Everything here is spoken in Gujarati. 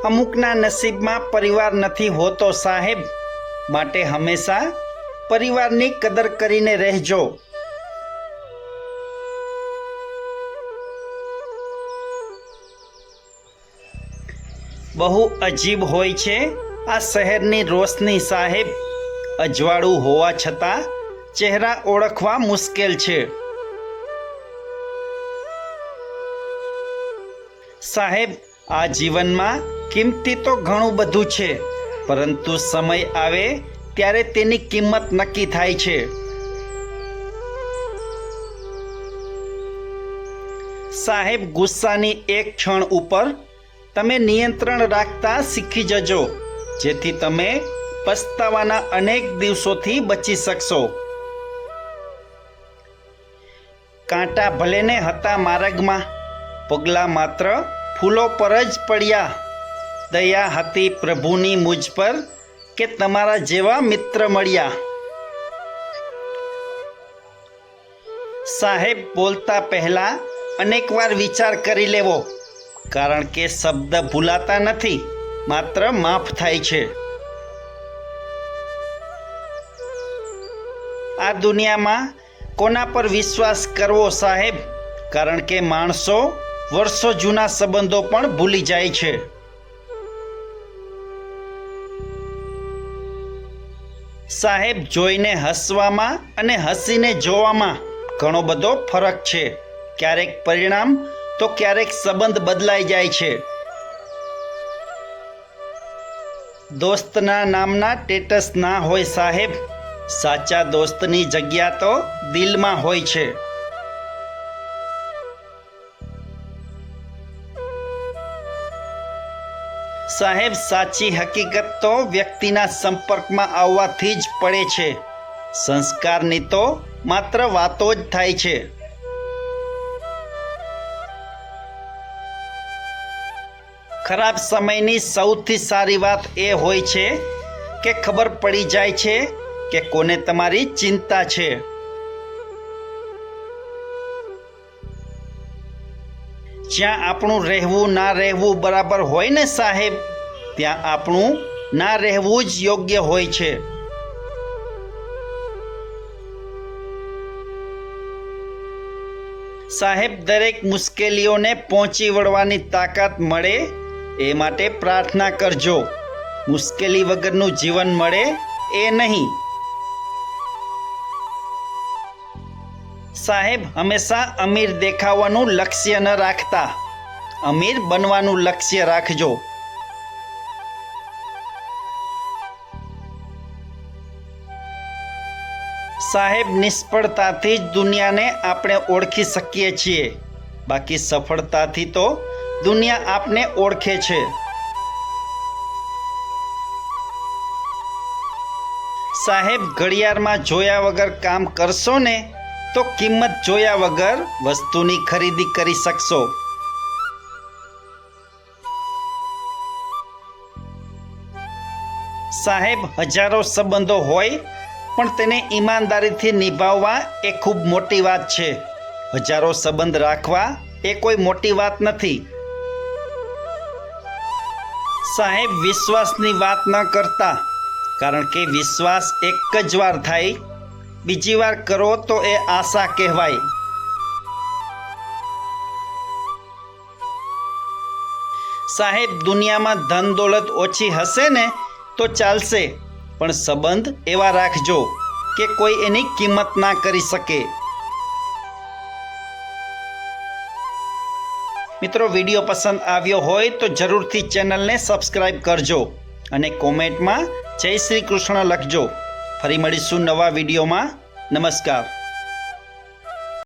અમુકના નસીબમાં પરિવાર નથી હોતો સાહેબ, માટે હંમેશા પરિવારની કદર કરીને રહેજો. બહુ અજીબ હોય છે આ શહેરની રોશની સાહેબ, અજવાળું હોવા છતાં ચહેરા ઓળખવા મુશ્કેલ છે. સાહેબ, આ જીવનમાં કિંમતી તો ઘણું બધું છે, પરંતુ સમય આવે ત્યારે તેની કિંમત નક્કી થાય છે. સાહેબ, ગુસ્સાની એક ક્ષણ ઉપર તમે નિયંત્રણ રાખતા શીખી જજો, જેથી તમે પસ્તાવાના અનેક દિવસોથી બચી શકશો. કાંટા ભલેને હતા માર્ગમાં, પગલાં માત્ર ફૂલો પર જ પડ્યા. દયા હતી પ્રભુની મુજ પર કે તમારા જેવા મિત્ર મળ્યા. સાહેબ, બોલતા પહેલા અનેકવાર વિચાર કરી લેવો, કારણ કે શબ્દ ભૂલાતા નથી, માત્ર માફ થાય છે. આ દુનિયામાં કોના પર વિશ્વાસ કરવો સાહેબ, કારણ કે માણસો વર્ષો જૂના સંબંધો પણ ભૂલી જાય છે. સાહેબ, જોઈને હસવામાં અને હસીને જોવામાં ઘણો બધો ફરક છે. ક્યારેક પરિણામ તો ક્યારેક સંબંધ બદલાઈ જાય છે. દોસ્તના નામના સ્ટેટસ ના હોય સાહેબ, સાચા દોસ્તની જગ્યા તો દિલમાં હોય છે. સાહેબ, સાચી હકીકત તો વ્યક્તિના સંપર્કમાં આવવાથી જ પડે છે. સંસ્કારની તો માત્ર વાતો જ થાય છે. ખરાબ સમયની સૌથી સારી વાત એ હોય છે કે ખબર પડી જાય છે કે કોને તમારી ચિંતા છે. જ્યાં આપણું રહેવું ના રહેવું બરાબર હોય ને સાહેબ, ત્યાં આપણું ના રહેવું જ યોગ્ય હોય છે. સાહેબ, દરેક મુશ્કેલીઓને પહોંચી વળવાની તાકાત મળે એ માટે પ્રાર્થના કરજો. મુશ્કેલી વગરનું જીવન મળે એ નહીં. સાહેબ, હંમેશા અમીર દેખાવાનું લક્ષ્ય ન રાખતા, અમીર બનવાનું લક્ષ્ય રાખજો. સાહેબ, નિષ્ફળતાથી જ દુનિયાને આપણે ઓળખી શકીએ છીએ, બાકી સફળતાથી તો દુનિયા આપને ઓળખે છે. સાહેબ, ઘડિયાળમાં જોયા વગર કામ કરશો ને તો કિંમત જોયા વગર વસ્તુની ખરીદી કરી શકશો. સાહેબ, હજારો સંબંધો હોય પણ તેને ઈમાનદારીથી નિભાવવા એ ખૂબ મોટી વાત છે. હજારો સંબંધ રાખવા એ કોઈ મોટી વાત નથી. સાહેબ, વિશ્વાસની વાત ન કરતા, કારણ કે વિશ્વાસ એક જ વાર થાય, બીજી વાર કરો તો એ આશા કહેવાય. સાહેબ, દુનિયામાં ધન દોલત ઓછી હશે ને તો ચાલશે, પણ સંબંધ એવા રાખજો કે કોઈ એની કિંમત ના કરી શકે. મિત્રો, વિડીયો પસંદ આવ્યો હોય તો જરૂરથી ચેનલને સબસ્ક્રાઈબ કરજો અને કોમેન્ટમાં જય શ્રી કૃષ્ણ લખજો. ફરી મળીશું નવા વિડીયોમાં. નમસ્કાર.